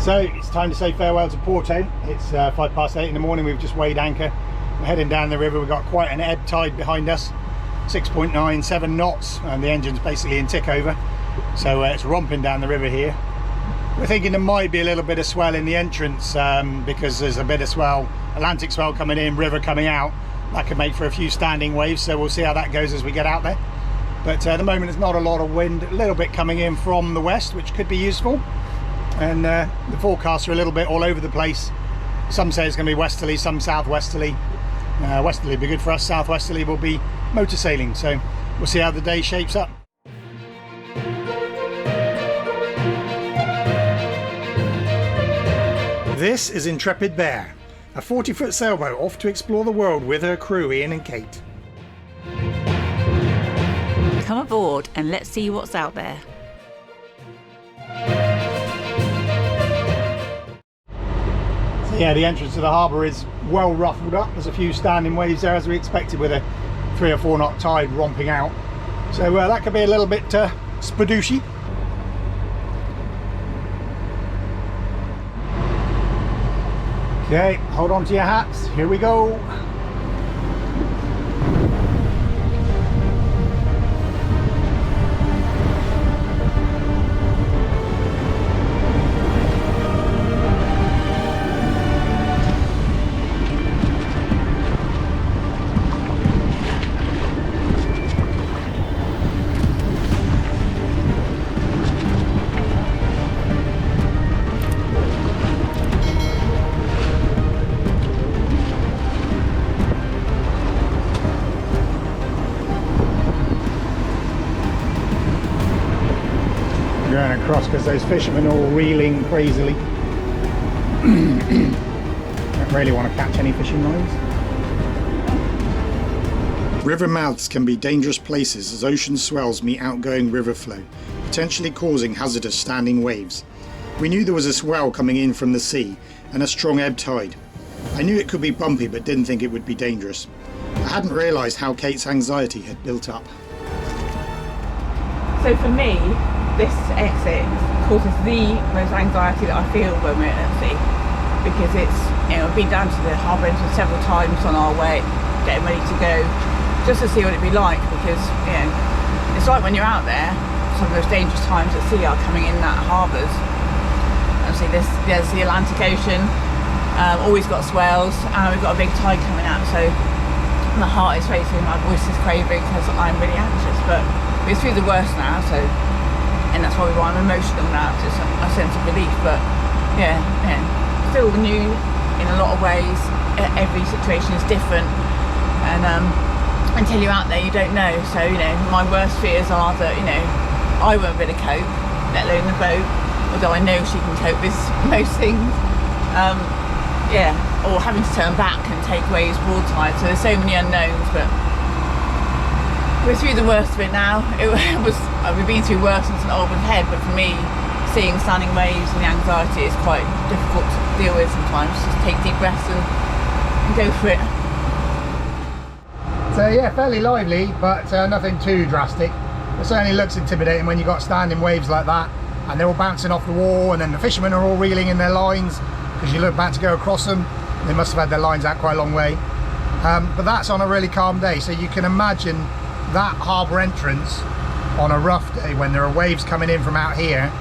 So it's time to say farewell to Porto. It's 8:05 in the morning. We've just weighed anchor. We're heading down the river. We've got quite an ebb tide behind us, 6.97 knots, and the engine's basically in tick over. So it's romping down the river here. We're thinking there might be a little bit of swell in the entrance because there's a bit of swell, Atlantic swell coming in, river coming out. That could make for a few standing waves, so we'll see how that goes as we get out there. But at the moment there's not a lot of wind, a little bit coming in from the west, which could be useful. And the forecasts are a little bit all over the place. Some say it's going to be westerly, some southwesterly. Westerly will be good for us, southwesterly will be motor sailing. So we'll see how the day shapes up. This is Intrepid Bear, a 40-foot sailboat off to explore the world with her crew Ian and Kate. Come aboard and let's see what's out there. Yeah, the entrance to the harbour is well ruffled up. There's a few standing waves there as we expected with a 3 or 4 knot tide romping out. So that could be a little bit spadooshy. Okay, hold on to your hats. Here we go. Going across because those fishermen are all reeling crazily. Don't really want to catch any fishing lines. River mouths can be dangerous places as ocean swells meet outgoing river flow, potentially causing hazardous standing waves. We knew there was a swell coming in from the sea and a strong ebb tide. I knew it could be bumpy but didn't think it would be dangerous. I hadn't realised how Kate's anxiety had built up. So for me, this exit causes the most anxiety that I feel when we're at sea, because it's, you know, I've been down to the harbour entrance several times on our way, getting ready to go, just to see what it'd be like, because, you know, it's like when you're out there, some of those dangerous times at sea are coming in that harbours. Obviously there's the Atlantic Ocean, always got swells, and we've got a big tide coming out, so my heart is racing, my voice is craving, because I'm really anxious, but we're through the worst now, so. And that's probably why I'm emotional now, it's a sense of relief, but yeah, still new in a lot of ways. Every situation is different, and until you're out there you don't know. So, you know, my worst fears are that, you know, I won't be able to cope, let alone the boat, although I know she can cope with most things. Yeah, or having to turn back and take waves broadside, so there's so many unknowns, but we're through the worst of it now. We've been through worse since an Albert Head, but for me, seeing standing waves and the anxiety is quite difficult to deal with sometimes. Just take deep breaths and go for it. So yeah, fairly lively, but nothing too drastic. It certainly looks intimidating when you've got standing waves like that, and they're all bouncing off the wall, and then the fishermen are all reeling in their lines, because you look back to go across them. They must have had their lines out quite a long way. But that's on a really calm day, so you can imagine that harbour entrance on a rough day when there are waves coming in from out here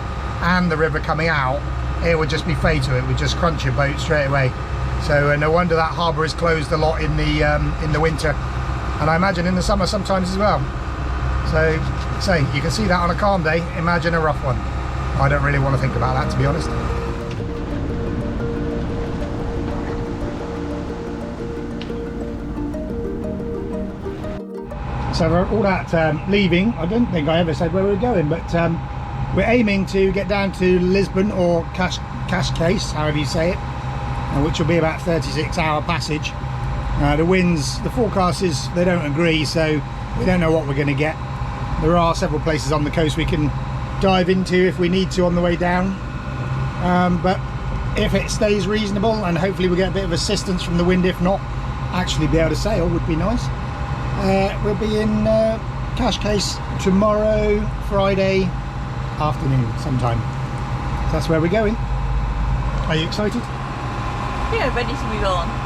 and the river coming out, it would just be fatal. It would just crunch your boat straight away. So no wonder that harbour is closed a lot in the winter, and I imagine in the summer sometimes as well. So you can see that on a calm day. Imagine a rough one. I don't really want to think about that, to be honest. So we're all that leaving. I don't think I ever said where we were going, but we're aiming to get down to Lisbon or Cascais, however you say it, which will be about 36-hour passage. The winds, the forecast is, they don't agree, so we don't know what we're going to get. There are several places on the coast we can dive into if we need to on the way down, but if it stays reasonable, and hopefully we get a bit of assistance from the wind, if not, actually be able to sail would be nice. We'll be in Cascais tomorrow, Friday afternoon sometime. So that's where we're going. Are you excited? Yeah, ready to move on.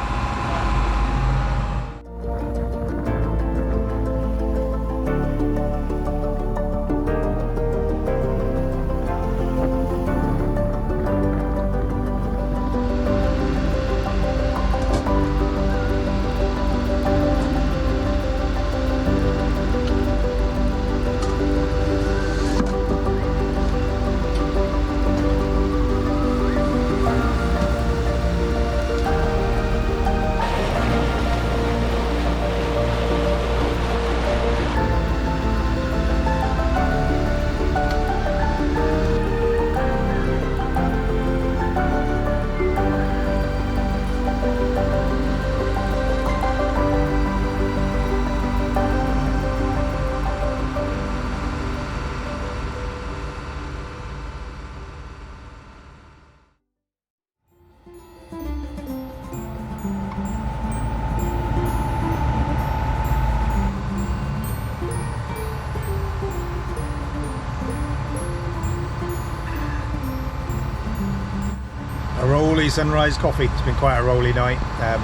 A rolly sunrise coffee. It's been quite a rolly night.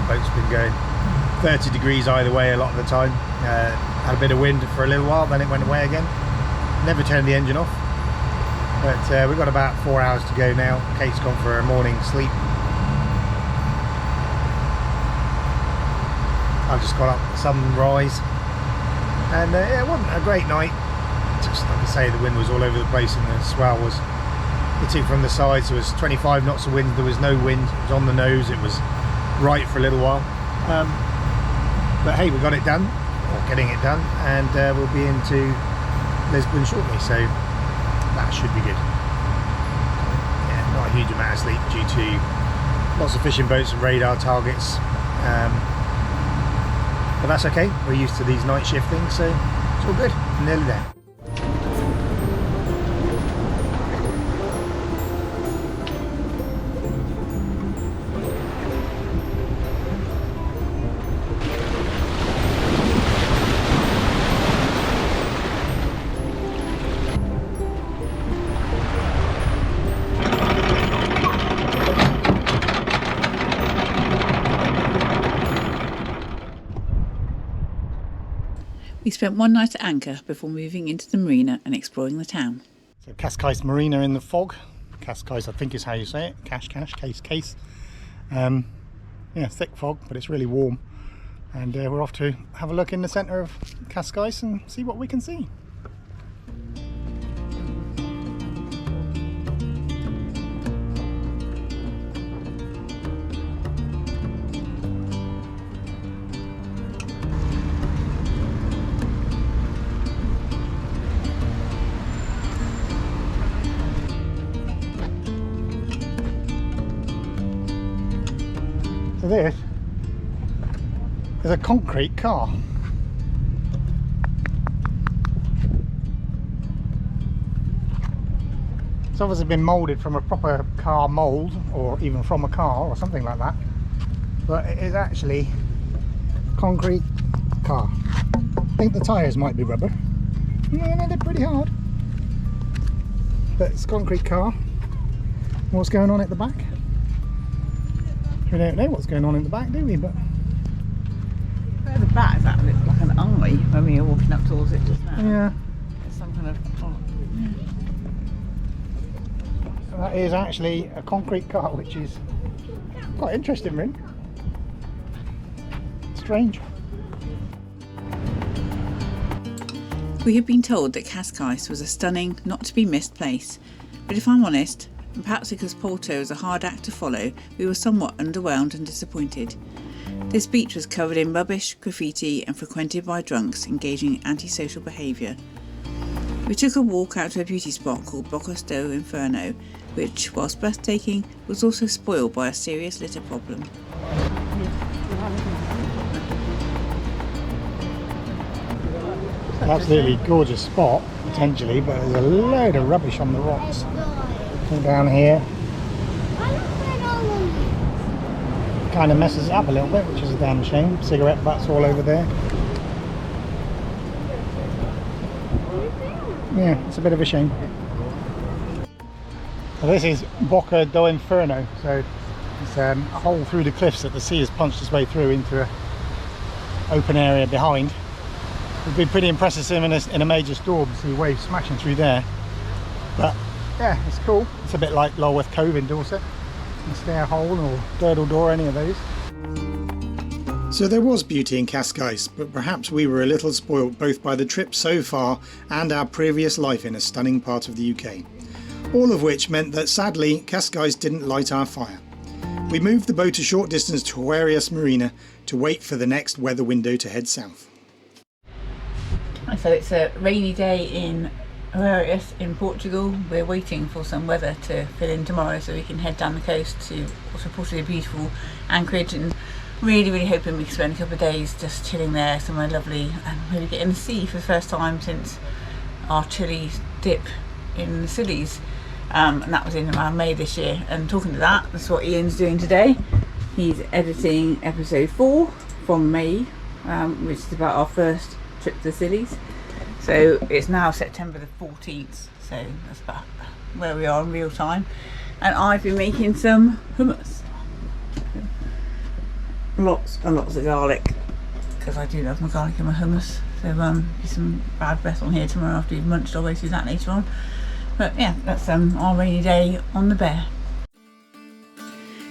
Boat's been going 30 degrees either way a lot of the time. Had a bit of wind for a little while, then it went away again. Never turned the engine off. But we've got about 4 hours to go now. Kate's gone for her morning sleep. I've just got up at sunrise. And yeah, it wasn't a great night. Just like I say, the wind was all over the place and the swell was hitting from the sides. There was 25 knots of wind, there was no wind, it was on the nose, it was right for a little while. But hey, we got it done, or getting it done, and we'll be into Lisbon shortly, so that should be good. Yeah, not a huge amount of sleep due to lots of fishing boats and radar targets. But that's okay, we're used to these night shift things, so it's all good, nearly there. We spent one night at anchor before moving into the marina and exploring the town. So Cascais Marina in the fog. Cascais, I think is how you say it. Case. Yeah, thick fog, but it's really warm. And we're off to have a look in the centre of Cascais and see what we can see. So this is a concrete car. It's obviously been moulded from a proper car mould, or even from a car or something like that, but it is actually a concrete car. I think the tyres might be rubber. Yeah, they're pretty hard, but it's a concrete car. What's going on at the back? We don't know what's going on in the back, do we? But At the back, that looks like an eye when we were walking up towards it just now. yeah, It's some kind of. that is actually a concrete car, which is quite interesting, really. Strange. We had been told that Cascais was a stunning, not to be missed place, but if I'm honest, and perhaps because Porto is a hard act to follow, we were somewhat underwhelmed and disappointed. This beach was covered in rubbish, graffiti and frequented by drunks engaging in antisocial behaviour. We took a walk out to a beauty spot called Bocas do Inferno, which, whilst breathtaking, was also spoiled by a serious litter problem. Absolutely gorgeous spot, potentially, but there's a load of rubbish on the rocks. All down here. Kind of messes it up a little bit, which is a damn shame. Cigarette butts all over there. Yeah, it's a bit of a shame. So this is Bocca do Inferno, so it's a hole through the cliffs that the sea has punched its way through into an open area behind. It'd be pretty impressive in a major storm to see waves smashing through there. But yeah, it's cool. It's a bit like Lulworth Cove in Dorset, and Stair Hole or Durdle Door, any of those. So there was beauty in Cascais, but perhaps we were a little spoilt both by the trip so far and our previous life in a stunning part of the UK. All of which meant that sadly Cascais didn't light our fire. We moved the boat a short distance to Oeiras Marina to wait for the next weather window to head south. So it's a rainy day in Oeiras in Portugal. We're waiting for some weather to fill in tomorrow so we can head down the coast to also Porto, a beautiful anchorage, and really hoping we can spend a couple of days just chilling there somewhere lovely and maybe getting to sea for the first time since our chilly dip in the Scillies. And that was in around May this year. And talking to that's what Ian's doing today. He's editing episode 4 from May, which is about our first trip to the Scillies. So it's now September the 14th, so that's about where we are in real time. And I've been making some hummus. Lots and lots of garlic, because I do love my garlic and my hummus. So be some bad breath on here tomorrow after we've munched our way through that later on. But yeah, that's our rainy day on the Bear.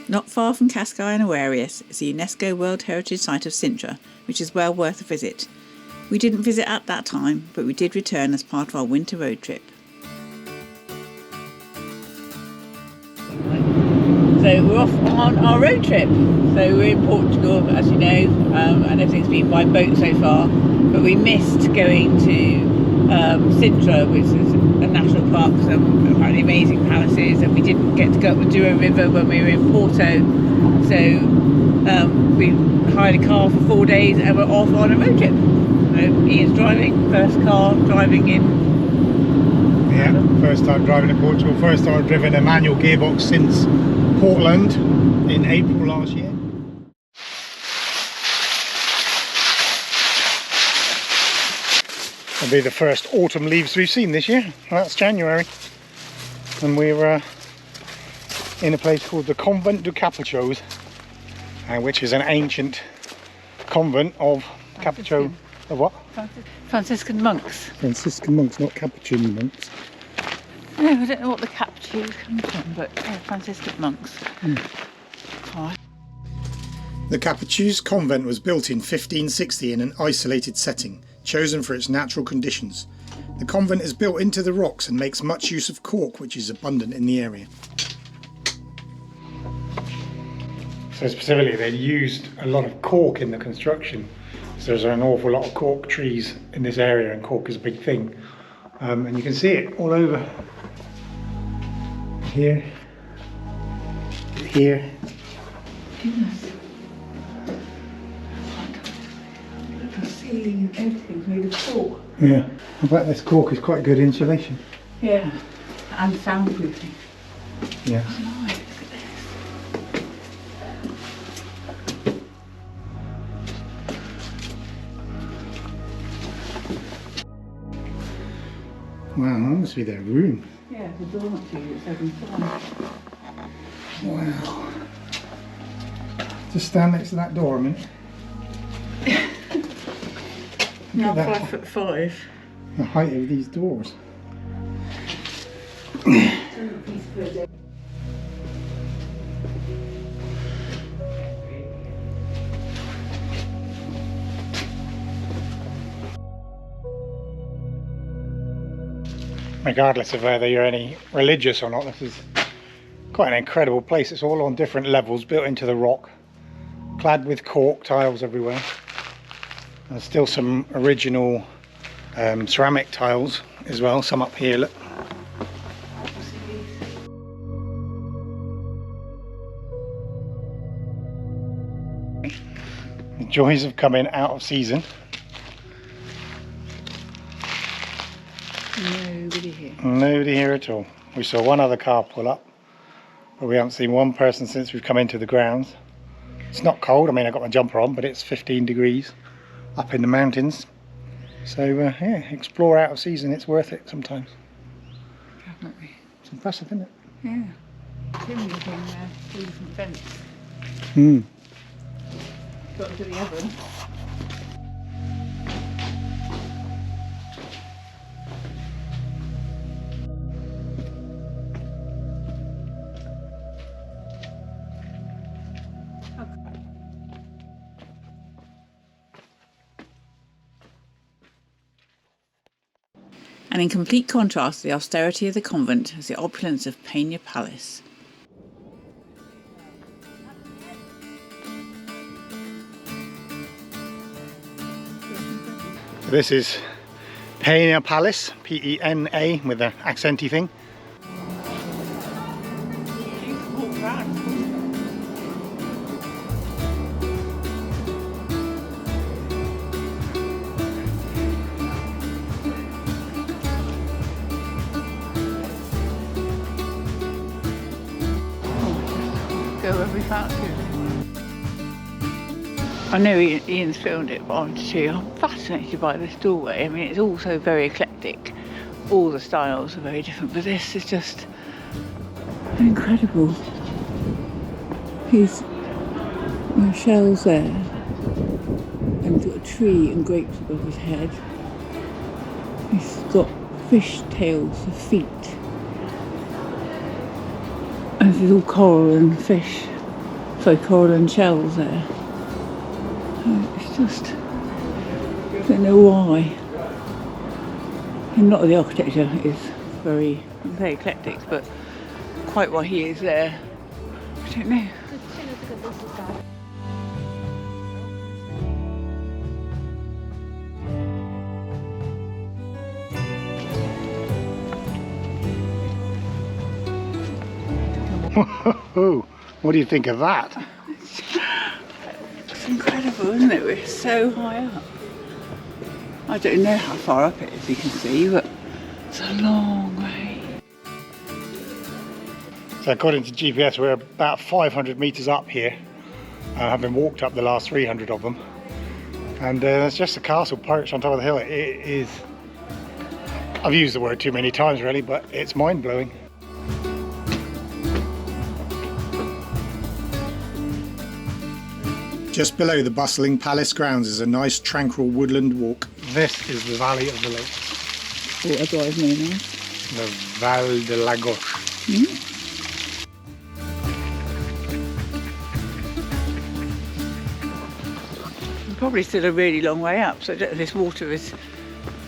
Not far from Cascais and Oeiras is the UNESCO World Heritage Site of Sintra, which is well worth a visit. We didn't visit at that time, but we did return as part of our winter road trip. So we're off on our road trip. So we're in Portugal, as you know, and everything's been by boat so far. But we missed going to Sintra, which is a national park, some apparently amazing palaces, and we didn't get to go up the Douro River when we were in Porto. So we hired a car for 4 days and we're off on a road trip. So Ian's driving, first car driving in. Yeah, first time driving in Portugal, first time I've driven a manual gearbox since Portland in April last year. It'll be the first autumn leaves we've seen this year. That's January, and we're in a place called the Convent do Capuchos, which is an ancient convent of Capucho. Of what? Franciscan monks. Franciscan monks, not Capuchin monks. No, I don't know what the Capuchins come from, but yeah, Franciscan monks. Oh. The Capuchins convent was built in 1560 in an isolated setting, chosen for its natural conditions. The convent is built into the rocks and makes much use of cork, which is abundant in the area. So specifically, they used a lot of cork in the construction. So there's an awful lot of cork trees in this area, and cork is a big thing. And you can see it all over. Here. Here. Goodness. The ceiling and everything's made of cork. Yeah, I bet this cork is quite good insulation. Yeah, and soundproofing. Yes. Oh, look at this. Wow, that must be their room. Yeah, the dormitory that's open front. Wow. Just stand next to that door a minute. Now Look at 5'5". the height of these doors. Regardless of whether you're any religious or not, this is quite an incredible place. It's all on different levels, built into the rock, clad with cork tiles everywhere. There's still some original ceramic tiles as well, some up here, look. The joys of coming out of season. Nobody here. Nobody here at all. We saw one other car pull up, but we haven't seen one person since we've come into the grounds. It's not cold, I mean I've got my jumper on, but it's 15 degrees up in the mountains. So yeah, explore out of season, it's worth it sometimes. Definitely. It's impressive, isn't it? Yeah. Chimney thing there, 2 different vents. Got into the oven. And in complete contrast to the austerity of the convent is the opulence of Peña Palace. This is Peña Palace, P-E-N-A with the accenty thing. Go where we fancy. I know Ian's filmed it, but I want to show you, I'm fascinated by this doorway. I mean, it's also very eclectic. All the styles are very different, but this is just incredible. He's got shells there, and he's got a tree and grapes above his head. He's got fish tails for feet. And there's all coral and fish, so coral and shells there. It's just, I don't know why. And a lot of the architecture is very eclectic, but quite why he is there, I don't know. What do you think of that? It's incredible, isn't it? We're so high up. I don't know how far up it is, you can see, but it's a long way. So according to GPS, we're about 500 metres up here, having walked up the last 300 of them. And there's just a castle perched on top of the hill. It is, I've used the word too many times really, but it's mind-blowing. Just below the bustling palace grounds is a nice tranquil woodland walk. This is the Valley of the Lakes. What otherwise known as? The Val de Lagos. We're probably still a really long way up, so I don't know if this water is,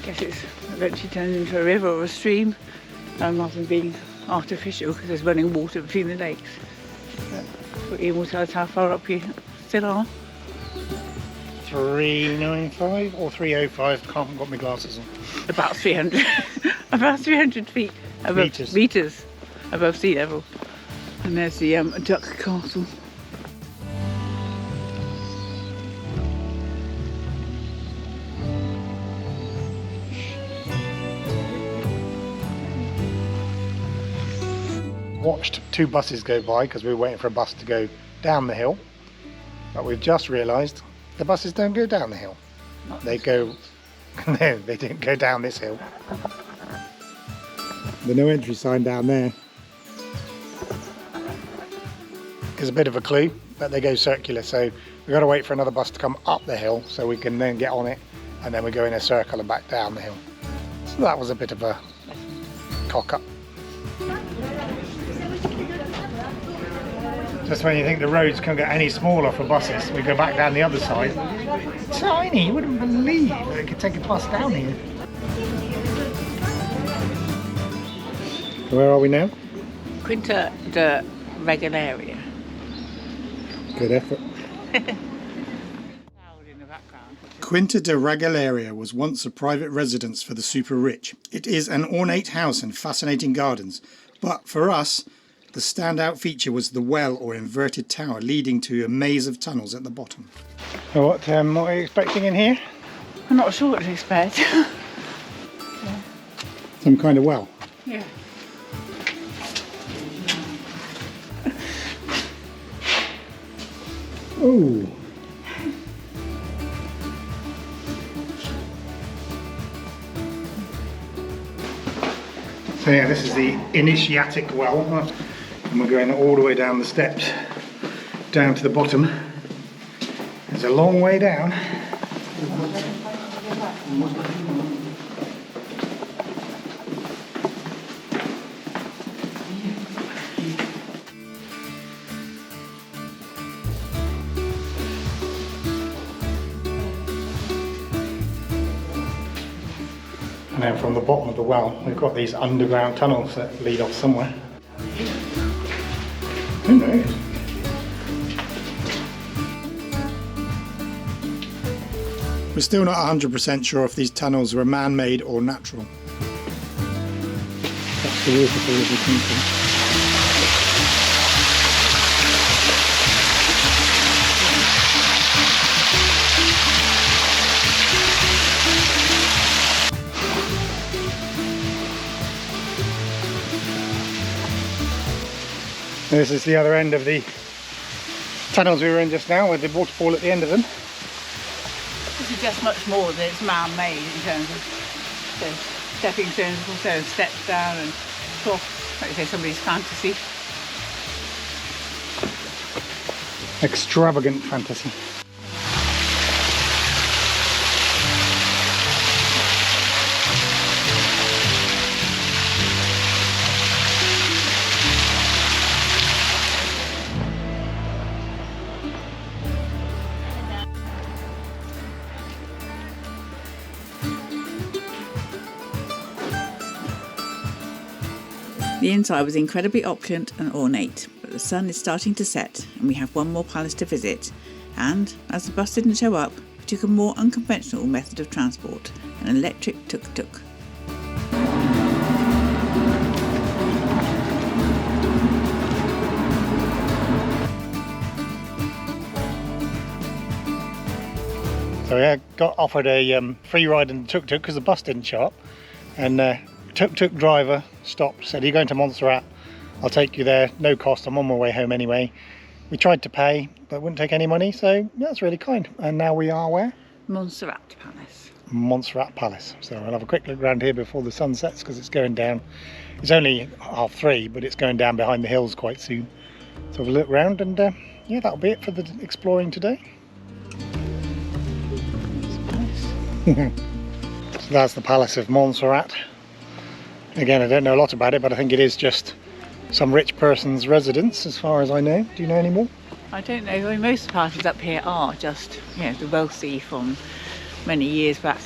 I guess it's eventually turned into a river or a stream, rather than being artificial because there's running water between the lakes. But Ian will tell us how far up you still are. 395 or 305, can't got my glasses on. About 300, about 300 feet above, meters above sea level. And there's the duck castle. Watched 2 buses go by because we were waiting for a bus to go down the hill, but we've just realised the buses don't go down the hill. They go, no, they didn't go down this hill. The no entry sign down there is a bit of a clue, but they go circular, so we've got to wait for another bus to come up the hill so we can then get on it, and then we go in a circle and back down the hill. So that was a bit of a cock up. Just when you think the roads can't get any smaller for buses, we go back down the other side. Tiny, you wouldn't believe that it could take a bus down here. Where are we now? Quinta de Regularia. Good effort. Quinta de Regularia was once a private residence for the super rich. It is an ornate house and fascinating gardens, but for us, the standout feature was the well or inverted tower leading to a maze of tunnels at the bottom. So what are you expecting in here? I'm not sure what to expect. Some kind of well? Yeah. Oh. So yeah, this is the initiatic well, and we're going all the way down the steps, down to the bottom. It's a long way down. And then from the bottom of the well, we've got these underground tunnels that lead off somewhere. Who knows? We're still not 100% sure if these tunnels were man-made or natural. That's the waterfall as we come from. This is the other end of the tunnels we were in just now, with the waterfall at the end of them. This is just much more than it's man-made in terms of stepping stones, also steps down and stuff, like you say, somebody's fantasy. Extravagant fantasy. The inside was incredibly opulent and ornate, but the sun is starting to set and we have one more palace to visit. And as the bus didn't show up, we took a more unconventional method of transport, an electric tuk-tuk. So yeah, got offered a free ride in the tuk-tuk because the bus didn't show up, and tuk-tuk driver stopped, said, "Are you going to Montserrat? I'll take you there, no cost, I'm on my way home anyway." We tried to pay, but wouldn't take any money, so yeah, that's really kind. And now we are where? Montserrat Palace. Montserrat Palace. So I'll have a quick look around here before the sun sets, because it's going down. It's only 3:30, but it's going down behind the hills quite soon. So have a look around, and yeah, that'll be it for the exploring today. So that's the Palace of Montserrat. Again, I don't know a lot about it, but I think it is just some rich person's residence, as far as I know. Do you know any more? I don't know. I mean, most of the palaces up here are just, you know, the wealthy from many years back.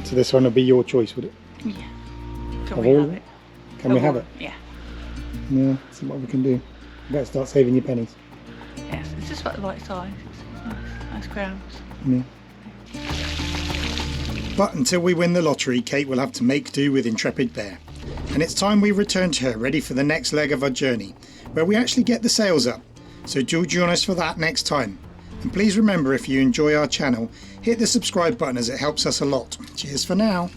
So this one would be your choice, would it? Yeah. Can Of we all? have it? Can we have it? Yeah. Yeah, see what we can do. You better start saving your pennies. Yes, it's just about the right size. It's nice crowns. Yeah. But until we win the lottery, Kate will have to make do with Intrepid Bear. And it's time we return to her, ready for the next leg of our journey, where we actually get the sails up. So do join us for that next time. And please remember, if you enjoy our channel, hit the subscribe button as it helps us a lot. Cheers for now.